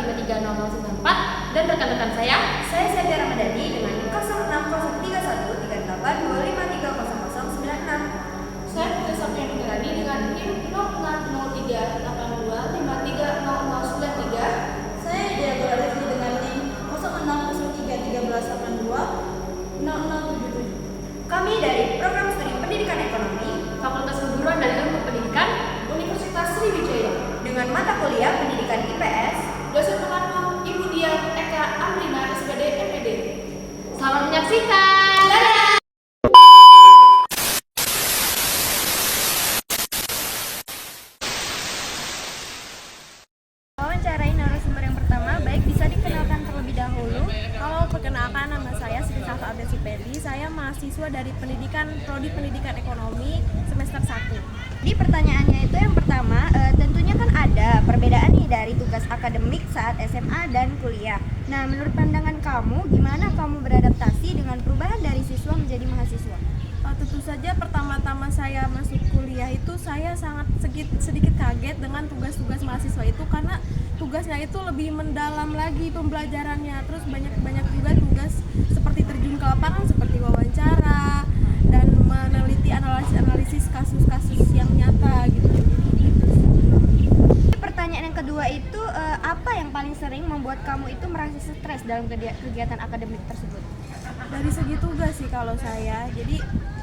060930094 dan rekan-rekan saya Setia Ramadhani dengan 060313825300096. Saya Putri Sofian Nugrani dengan NIM 060382530093. Saya Diego Arifli dengan NIM 060313820077. Kami dari Program Studi Pendidikan Ekonomi Fakultas Keguruan dan Ilmu Pendidikan Universitas Sriwijaya dengan mata kuliah Pendidikan IPS. Dosen pengarang Ibu Dian Eka Amrina SPD MPD. Selamat menyaksikan. Dadah. Wawancarai narasumber yang pertama, baik bisa dikenalkan terlebih dahulu. Halo, perkenalkan nama saya Siti Safa Abdesi Pedi. Saya mahasiswa dari Prodi Pendidikan Ekonomi semester 1. Di pertanyaannya itu yang pertama, tentunya kan ada perbedaan nih dari tugas akademik saat SMA dan kuliah. Nah, menurut pandangan kamu, gimana kamu beradaptasi dengan perubahan dari siswa menjadi mahasiswa? Tentu saja pertama-tama saya masuk kuliah itu saya sangat sedikit kaget dengan tugas-tugas mahasiswa itu, karena tugasnya itu lebih mendalam lagi pembelajarannya. Terus banyak juga tugas seperti terjun ke lapangan seperti wawancara dan meneliti analisis kasus-kasus yang nyata gitu. Pertanyaan yang kedua itu, apa yang paling sering membuat kamu itu merasa stres dalam kegiatan akademik tersebut? Dari segi tugas sih kalau saya, jadi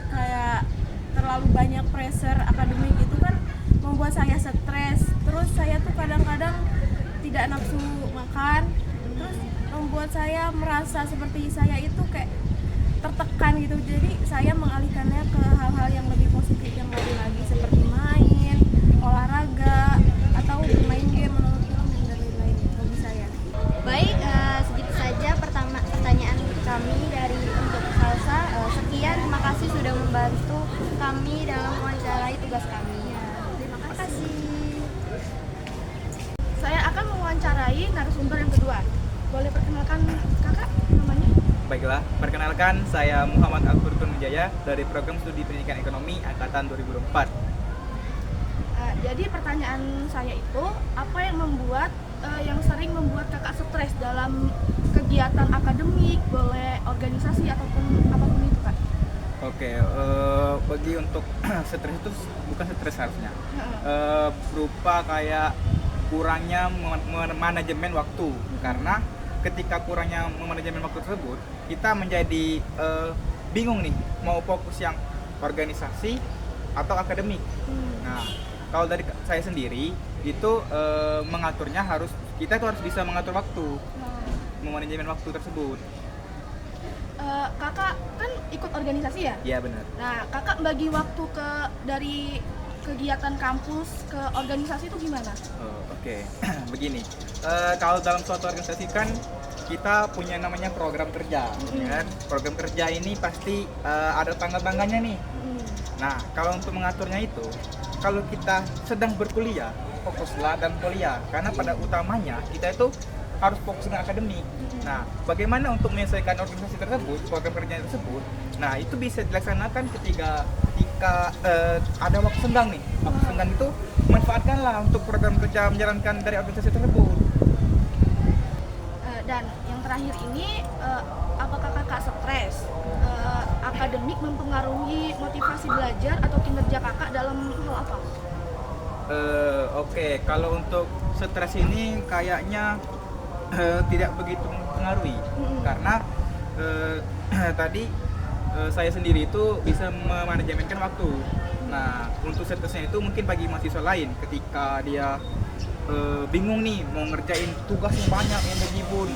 kayak terlalu banyak pressure akademik itu kan membuat saya stres. Terus saya tuh kadang-kadang tidak nafsu makan, terus membuat saya merasa seperti saya itu kayak tertekan gitu. Jadi saya mengalihkannya ke hal-hal yang lebih positif yang lain lagi, seperti main, olahraga, atau bermain game, menonton film dan lain-lain hobi saya. Baik, segitu saja pertanyaan kami dari untuk Salsa. Sekian, terima kasih sudah membantu kami dalam mewawancarai tugas kami. Terima kasih. Saya akan mewawancarai narasumber yang kedua. Boleh perkenalkan kakak namanya? Baiklah, perkenalkan saya Muhammad Al-Furqan Wijaya dari Program Studi Pendidikan Ekonomi Angkatan 2004. Jadi pertanyaan saya itu, apa yang sering membuat kakak stres dalam kegiatan akademik, boleh organisasi ataupun apapun itu, Kak? Oke, bagi untuk stres itu bukan stres harusnya, berupa kayak kurangnya manajemen waktu. Karena ketika kurangnya manajemen waktu tersebut, kita menjadi bingung nih mau fokus yang organisasi atau akademik. Nah, kalau dari saya sendiri itu mengaturnya kita harus bisa mengatur waktu, memanajemen waktu tersebut. Kakak kan ikut organisasi ya? Iya benar. Nah, kakak bagi waktu dari kegiatan kampus ke organisasi itu gimana? Oke. Begini, kalau dalam suatu organisasi kan kita punya namanya program kerja, kan? Program kerja ini pasti ada tanggal-tanggalnya nih. Nah, kalau untuk mengaturnya itu, kalau kita sedang berkuliah, fokuslah dan kuliah, karena pada utamanya kita itu harus fokus dengan akademik. Nah, bagaimana untuk menyelesaikan organisasi tersebut, program kerja tersebut? Nah, itu bisa dilaksanakan ketika ada waktu senggang nih. Waktu senggang itu manfaatkanlah untuk program kerja menjalankan dari organisasi tersebut. Dan yang terakhir ini, apakah kakak stres? Akademik mempengaruhi motivasi belajar atau kinerja kakak dalam hal apa? Oke, kalau untuk stres ini kayaknya tidak begitu mempengaruhi, karena tadi saya sendiri itu bisa memanajemenkan waktu. Nah, untuk stresnya itu mungkin bagi mahasiswa lain ketika dia bingung nih mau ngerjain tugas yang banyak yang berjibun,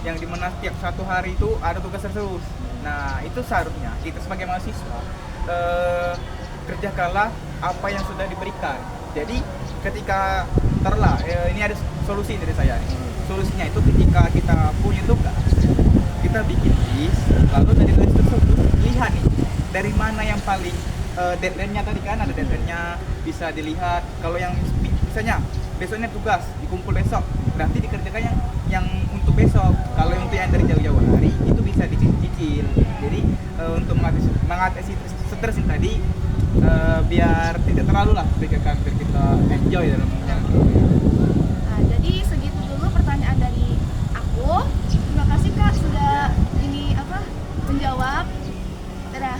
yang dimana setiap satu hari itu ada tugas terus. Nah, itu seharusnya kita sebagai mahasiswa kerjakanlah apa yang sudah diberikan. Jadi ketika ini ada solusi dari saya nih. Solusinya itu ketika kita punya tugas, kita bikin list, lalu dari list tersebut lihat nih dari mana yang paling deadline-nya tadi kan ada deadline-nya, bisa dilihat. Kalau yang misalnya besoknya tugas dikumpul besok, berarti dikerjakan yang untuk besok. Kalau untuk yang dari jauh-jauh hari itu bisa dicicil. Jadi untuk mengatasi stres ini tadi biar tidak terlalu lah biar kita enjoy dalam menjalankan. Nah, jadi segitu dulu pertanyaan dari jawab. Dadah.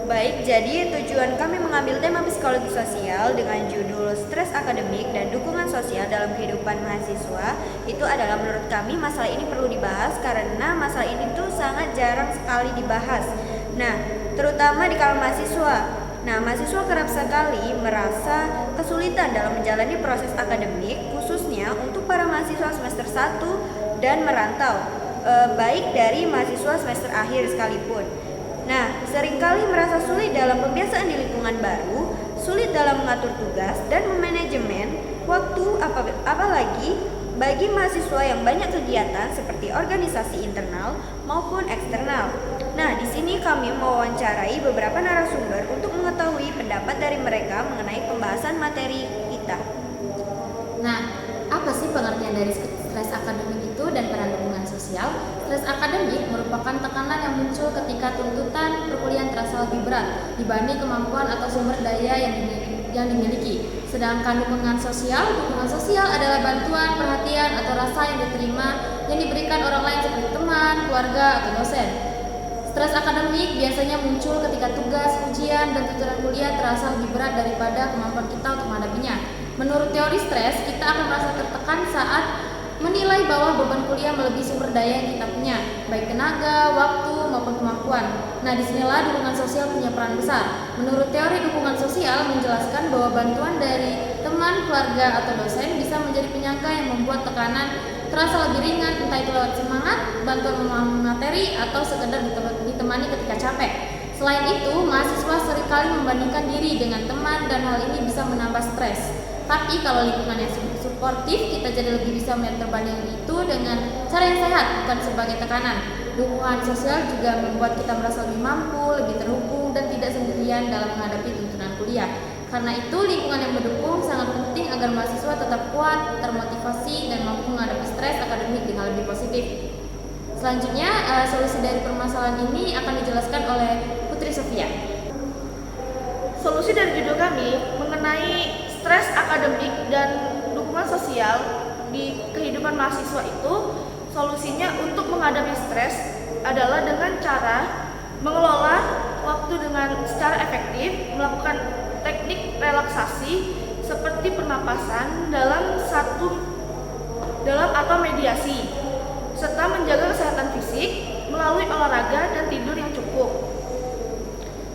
Baik, jadi tujuan kami mengambil tema psikologi sosial dengan judul stres akademik dan dukungan sosial dalam kehidupan mahasiswa itu adalah menurut kami masalah ini perlu dibahas karena masalah ini tuh sangat jarang sekali dibahas. Nah, terutama di kalangan mahasiswa. Nah, mahasiswa kerap sekali merasa kesulitan dalam menjalani proses akademik khususnya untuk para mahasiswa semester 1 dan merantau, baik dari mahasiswa semester akhir sekalipun. Nah, seringkali merasa sulit dalam pembiasaan di lingkungan baru, sulit dalam mengatur tugas dan memanajemen waktu, apalagi bagi mahasiswa yang banyak kegiatan seperti organisasi internal maupun eksternal. Nah, di sini kami mewawancarai beberapa narasumber untuk mengetahui pendapat dari mereka mengenai pembahasan materi kita. Nah, apa sih pengertian dari stres akademik itu dan peran dukungan sosial? Stres akademik merupakan tekanan yang muncul ketika tuntutan perkuliahan terasa lebih berat dibanding kemampuan atau sumber daya yang dimiliki. Sedangkan dukungan sosial adalah bantuan, perhatian, atau rasa yang diberikan orang lain seperti teman, keluarga, atau dosen. Stres akademik biasanya muncul ketika tugas, ujian, dan tuntutan kuliah terasa lebih berat daripada kemampuan kita untuk menghadapinya. Menurut teori stres, kita akan merasa tertekan saat menilai bahwa beban kuliah melebihi sumber daya yang kita punya, baik tenaga, waktu, maupun kemampuan. Nah, disinilah dukungan sosial punya peran besar. Menurut teori dukungan sosial menjelaskan bahwa bantuan dari teman, keluarga, atau dosen bisa menjadi penyangga yang membuat tekanan terasa lebih ringan, entah itu lewat semangat, bantuan memahami materi, atau sekedar ditemani ketika capek. Selain itu, mahasiswa seringkali membandingkan diri dengan teman dan hal ini bisa menambah stres. Tapi kalau lingkungan yang suportif, kita jadi lebih bisa melihat perbandingan itu dengan cara yang sehat, bukan sebagai tekanan. Dukungan sosial juga membuat kita merasa lebih mampu, lebih terhubung, dan tidak sendirian dalam menghadapi tuntutan kuliah. Karena itu, lingkungan yang mendukung sangat penting agar mahasiswa tetap kuat, termotivasi, dan mampu menghadapi stres akademik dengan lebih positif. Selanjutnya, solusi dari permasalahan ini akan dijelaskan oleh Putri Sofia. Solusi dari judul kami mengenai stres akademik dan dukungan sosial di kehidupan mahasiswa itu, solusinya untuk menghadapi stres adalah dengan cara mengelola waktu dengan secara efektif, melakukan teknik relaksasi seperti pernapasan dalam atau mediasi, serta menjaga kesehatan fisik melalui olahraga dan tidur yang cukup.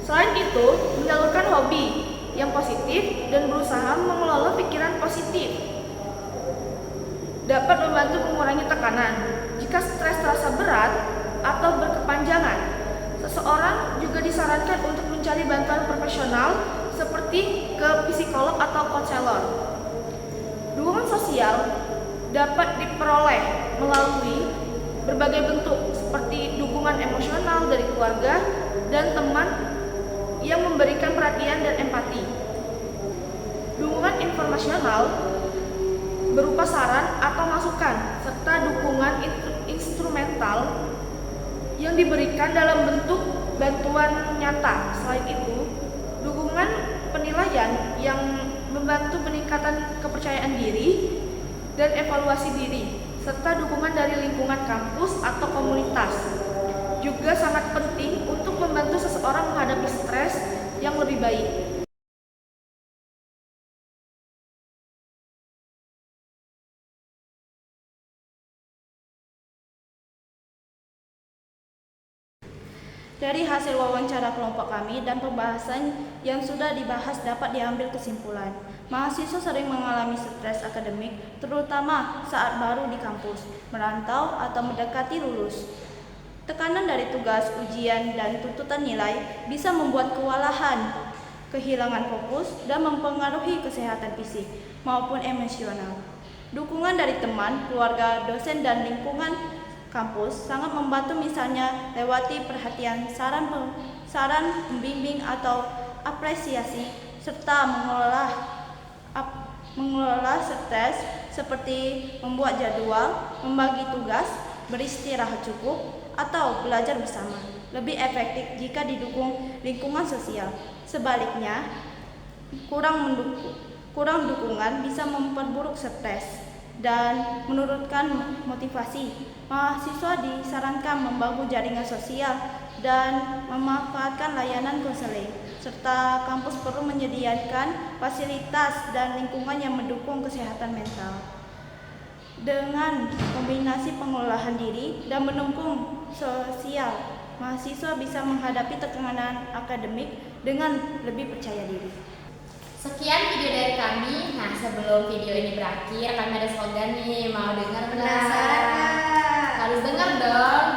Selain itu, menyalurkan hobi yang positif dan berusaha mengelola pikiran positif dapat membantu mengurangi tekanan. Jika stres terasa berat atau berkepanjangan, seseorang juga disarankan untuk mencari bantuan profesional seperti ke psikolog atau konselor. Dukungan sosial dapat diperoleh melalui berbagai bentuk seperti dukungan emosional dari keluarga dan teman yang memberikan perhatian dan empati. Dukungan informasional berupa saran atau masukan, serta dukungan instrumental yang diberikan dalam bentuk bantuan nyata. Selain itu, dukungan penilaian yang membantu peningkatan kepercayaan diri dan evaluasi diri, serta dukungan dari lingkungan kampus atau komunitas juga sangat penting untuk membantu seseorang menghadapi stres yang lebih baik. Dari hasil wawancara kelompok kami dan pembahasan yang sudah dibahas dapat diambil kesimpulan. Mahasiswa sering mengalami stres akademik, terutama saat baru di kampus, merantau, atau mendekati lulus. Tekanan dari tugas, ujian, dan tuntutan nilai bisa membuat kewalahan, kehilangan fokus, dan mempengaruhi kesehatan fisik maupun emosional. Dukungan dari teman, keluarga, dosen, dan lingkungan kampus sangat membantu, misalnya lewati perhatian, saran pembimbing atau apresiasi, serta mengelola stres seperti membuat jadwal, membagi tugas, beristirahat cukup, atau belajar bersama. Lebih efektif jika didukung lingkungan sosial. Sebaliknya, kurang dukungan bisa memperburuk stres. dan menurunkan motivasi. Mahasiswa disarankan membangun jaringan sosial dan memanfaatkan layanan konseling, serta kampus perlu menyediakan fasilitas dan lingkungan yang mendukung kesehatan mental. Dengan kombinasi pengolahan diri dan mendukung sosial, mahasiswa bisa menghadapi tekanan akademik dengan lebih percaya diri. Sekian video dari kami. Nah, sebelum video ini berakhir, kami ada slogan nih, mau dengar nggak? Penasaran? Harus dengar dong.